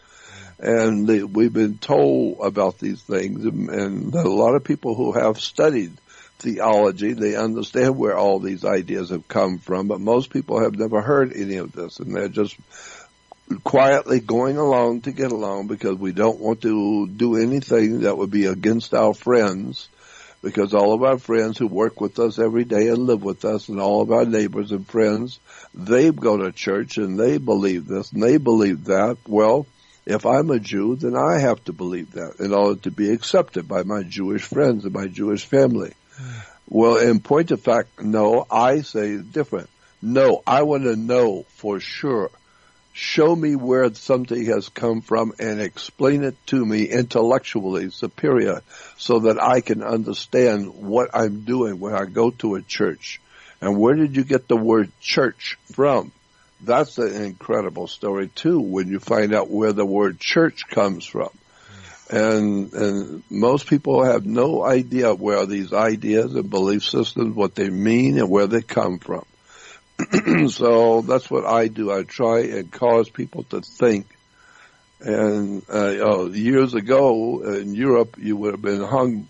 And we've been told about these things, and a lot of people who have studied theology, they understand where all these ideas have come from, but most people have never heard any of this, and they're just quietly going along to get along, because we don't want to do anything that would be against our friends, because all of our friends who work with us every day and live with us, and all of our neighbors and friends, they go to church and they believe this and they believe that. Well, if I'm a Jew, then I have to believe that in order to be accepted by my Jewish friends and my Jewish family. Well, in point of fact, no, I say different. No, I want to know for sure. Show me where something has come from and explain it to me intellectually, superior, so that I can understand what I'm doing when I go to a church. And where did you get the word church from? That's an incredible story, too, when you find out where the word church comes from. And most people have no idea where these ideas and belief systems, what they mean and where they come from. So that's what I do. I try and cause people to think. And years ago in Europe, you would have been hung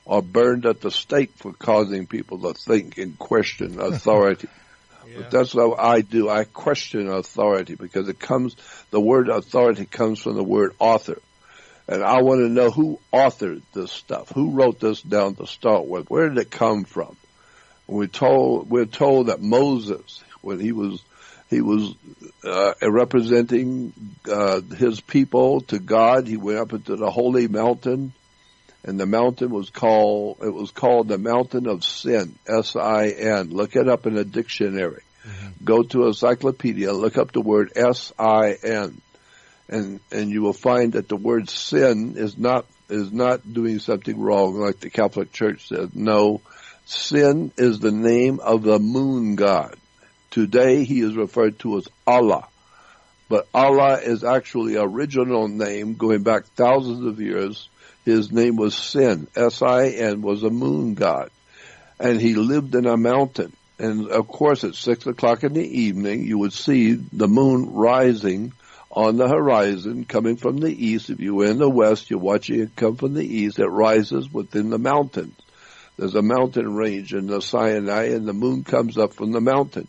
or burned at the stake for causing people to think and question authority. But that's what I do. I question authority because the word authority comes from the word author. And I want to know who authored this stuff. Who wrote this down to start with? Where did it come from? We're told that Moses, when he was representing his people to God, he went up into the holy mountain, and the mountain was called the mountain of sin, S-I-N. Look it up in a dictionary. Mm-hmm. Go to encyclopedia, look up the word S-I-N, and you will find that the word sin is not doing something wrong like the Catholic Church says. No, sin is the name of the moon god. Today he is referred to as Allah. But Allah is actually original name going back thousands of years. His name was Sin. S-I-N was a moon god. And he lived in a mountain. And of course at 6 o'clock in the evening you would see the moon rising on the horizon coming from the east. If you were in the west, you're watching it come from the east. It rises within the mountains. There's a mountain range in the Sinai, and the moon comes up from the mountain.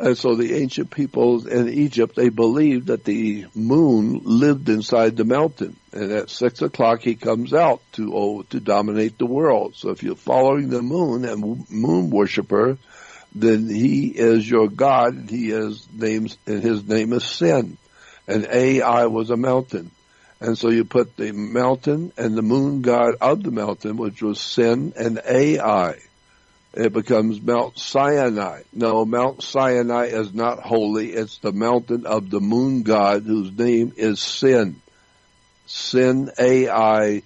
And so the ancient peoples in Egypt, they believed that the moon lived inside the mountain. And at 6 o'clock, he comes out to dominate the world. So if you're following the moon and moon worshiper, then he is your God, and his name is Sin. And Ai was a mountain. And so you put the mountain and the moon god of the mountain, which was Sin, and Ai. It becomes Mount Sinai. No, Mount Sinai is not holy. It's the mountain of the moon god whose name is Sin. Sin, Ai,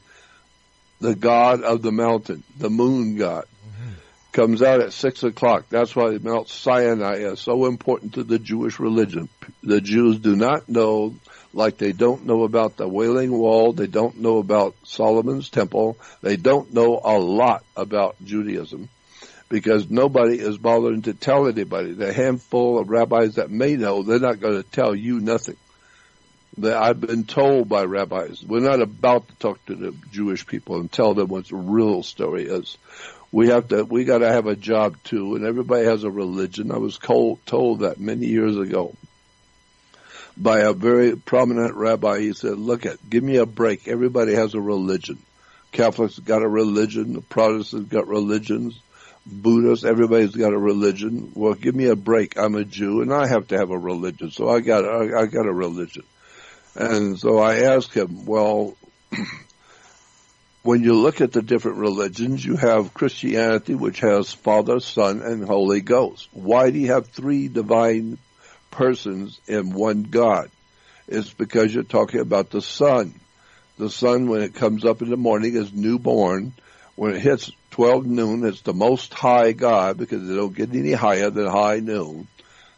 the god of the mountain, the moon god. Mm-hmm. Comes out at 6 o'clock. That's why Mount Sinai is so important to the Jewish religion. The Jews do not know, like they don't know about the Wailing Wall, they don't know about Solomon's Temple, they don't know a lot about Judaism, because nobody is bothering to tell anybody. The handful of rabbis that may know, they're not going to tell you nothing. I've been told by rabbis, we're not about to talk to the Jewish people and tell them what the real story is. We got to have a job too, and everybody has a religion. I was told that many years ago by a very prominent rabbi. He said, give me a break. Everybody has a religion. Catholics got a religion, the Protestants got religions, Buddhists, everybody's got a religion. Well, give me a break. I'm a Jew, and I have to have a religion, so I got a religion. And so I asked him, well, when you look at the different religions, you have Christianity, which has Father, Son, and Holy Ghost. Why do you have three divine persons in one God? It's because you're talking about the sun. The sun, when it comes up in the morning, is newborn. When it hits 12 noon, it's the Most High God, because it don't get any higher than high noon.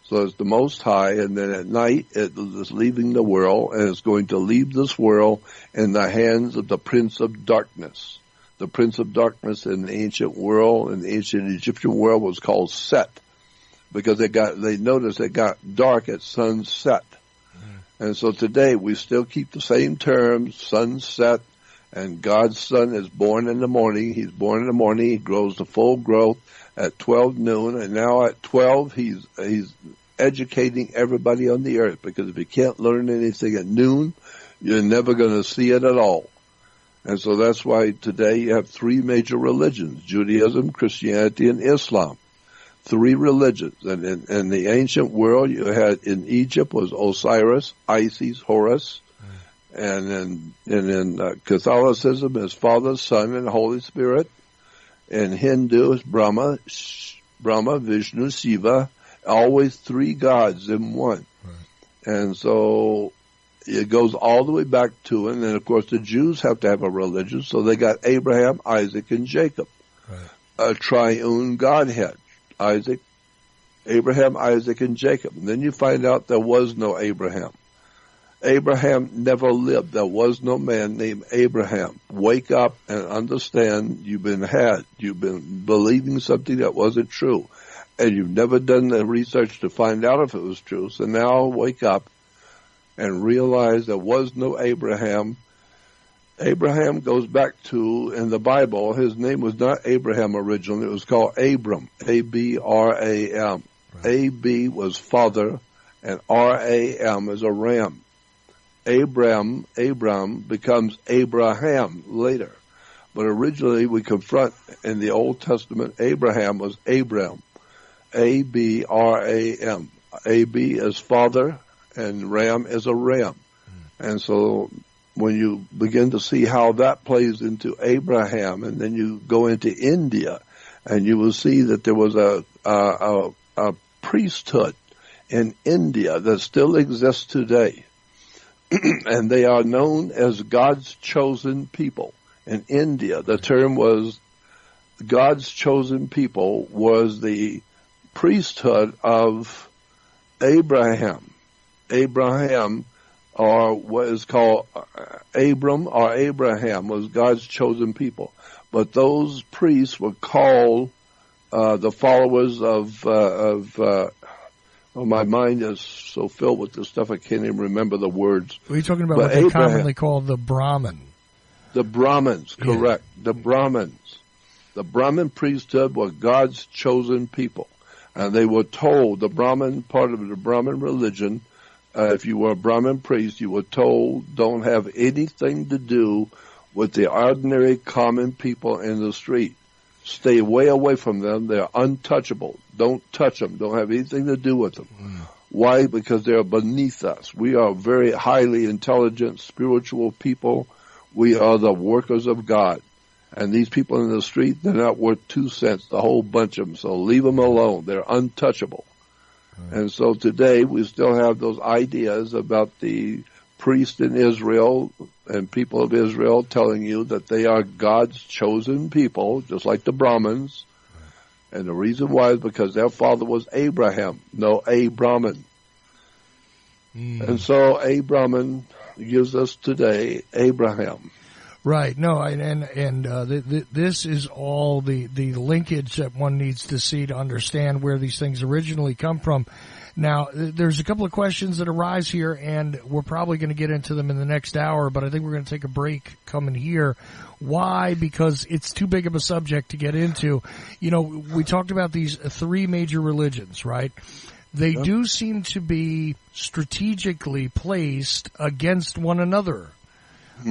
So it's the Most High, and then at night it is leaving the world, and it's going to leave this world in the hands of the Prince of Darkness. The Prince of Darkness in the ancient world, in the ancient Egyptian world, was called Set, because they noticed it got dark at sunset. And so today we still keep the same terms, sunset, and God's Son is born in the morning. He's born in the morning. He grows to full growth at 12 noon, and now at 12 he's educating everybody on the earth, because if you can't learn anything at noon, you're never going to see it at all. And so that's why today you have three major religions, Judaism, Christianity, and Islam. Three religions. And in the ancient world, you had in Egypt was Osiris, Isis, Horus. And in Catholicism is Father, Son, and Holy Spirit. In Hindu is Brahma, Vishnu, Shiva. Always three gods in one. Right. And so it goes all the way back to it. And then, of course, the Jews have to have a religion. So they got Abraham, Isaac, and Jacob. Right. A triune Godhead. Abraham, Isaac, and Jacob. And then you find out there was no Abraham. Abraham never lived. There was no man named Abraham. Wake up and understand you've been had. You've been believing something that wasn't true. And you've never done the research to find out if it was true. So now wake up and realize there was no Abraham. Abraham goes back to, in the Bible, his name was not Abraham originally. It was called Abram, A-B-R-A-M. Right. A-B was father, and R-A-M is a ram. Abram becomes Abraham later. But originally we confront in the Old Testament, Abraham was Abram, A-B-R-A-M. A-B is father, and ram is a ram. And so when you begin to see how that plays into Abraham, and then you go into India, and you will see that there was a priesthood in India that still exists today. And they are known as God's chosen people. In India, the term was God's chosen people was the priesthood of Abraham. Abraham, or what is called Abram or Abraham, was God's chosen people. But those priests were called the followers of my mind is so filled with this stuff I can't even remember the words. Are you talking about what they commonly call the Brahmin? The Brahmins, correct. Yeah. The Brahmins. The Brahmin priesthood were God's chosen people. And they were told, the Brahmin, part of the Brahmin religion, if you were a Brahmin priest, you were told don't have anything to do with the ordinary common people in the street. Stay way away from them. They're untouchable. Don't touch them. Don't have anything to do with them. Why? Because they're beneath us. We are very highly intelligent, spiritual people. We are the workers of God. And these people in the street, they're not worth 2 cents, the whole bunch of them. So leave them alone. They're untouchable. And so today we still have those ideas about the priests in Israel and people of Israel telling you that they are God's chosen people, just like the Brahmins. And the reason why is because their father was Abraham, no a Brahmin. And so a Brahmin gives us today Abraham. Right. No, this is all the linkage that one needs to see to understand where these things originally come from. Now, there's a couple of questions that arise here, and we're probably going to get into them in the next hour, but I think we're going to take a break coming here. Why? Because it's too big of a subject to get into. You know, we talked about these three major religions, right? They do seem to be strategically placed against one another.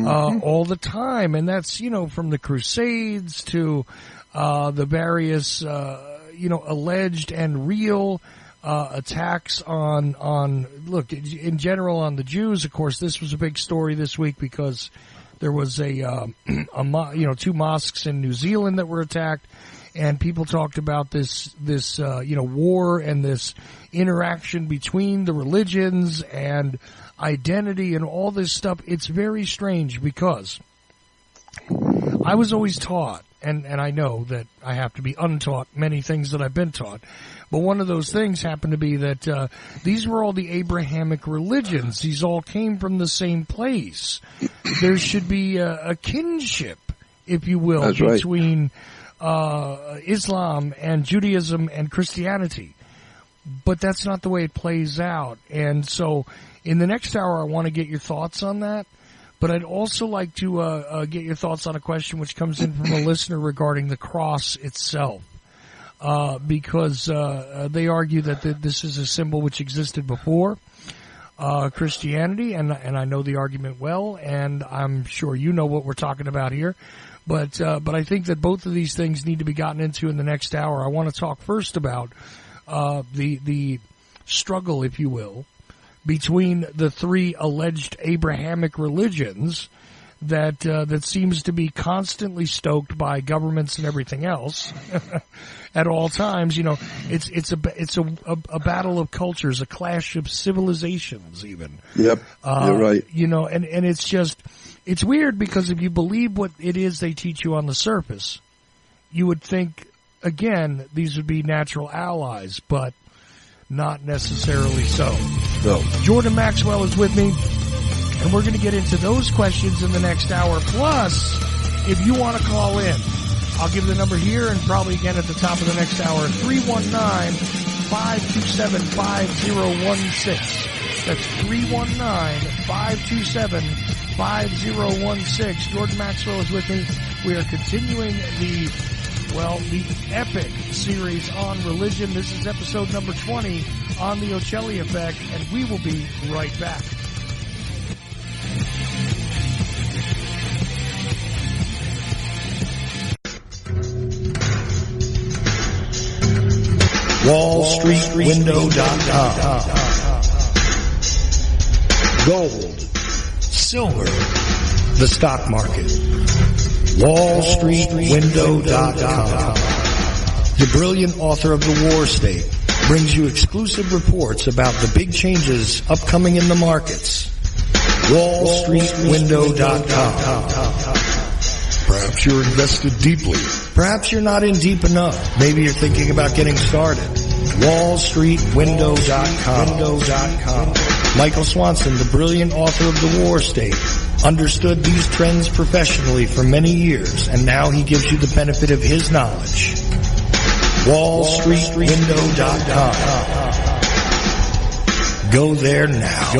All the time, and that's, you know, from the Crusades to the various, alleged and real attacks on look, in general on the Jews. Of course, this was a big story this week because there was two mosques in New Zealand that were attacked, and people talked about this war and this interaction between the religions and identity and all this stuff. It's very strange because I was always taught, and I know that I have to be untaught many things that I've been taught, but one of those things happened to be that these were all the Abrahamic religions. These all came from the same place. There should be a kinship, if you will, That's between Islam and Judaism and Christianity. But that's not the way it plays out. And so in the next hour, I want to get your thoughts on that. But I'd also like to get your thoughts on a question which comes in from a listener regarding the cross itself. Because they argue that this is a symbol which existed before Christianity. And I know the argument well, and I'm sure you know what we're talking about here. But I think that both of these things need to be gotten into in the next hour. I want to talk first about the struggle, if you will, between the three alleged Abrahamic religions that seems to be constantly stoked by governments and everything else at all times. You know, it's a battle of cultures, a clash of civilizations, even. Yep, you're right. You know, and it's weird because if you believe what it is they teach you on the surface, you would think, again, these would be natural allies, but not necessarily so. No. Jordan Maxwell is with me, and we're going to get into those questions in the next hour. Plus, if you want to call in, I'll give the number here and probably again at the top of the next hour, 319-527-5016. That's 319-527-5016. 5016. Jordan Maxwell is with me. We are continuing the epic series on religion. This is episode number 20 on the Ocelli Effect, and we will be right back. WallStreetWindow.com. Gold, silver, the stock market. WallStreetWindow.com. The brilliant author of The War State brings you exclusive reports about the big changes upcoming in the markets. WallStreetWindow.com. Perhaps you're invested deeply. Perhaps you're not in deep enough. Maybe you're thinking about getting started. WallStreetWindow.com. Michael Swanson, the brilliant author of The War State, understood these trends professionally for many years, and now he gives you the benefit of his knowledge. WallStreetWindow.com. Go there now.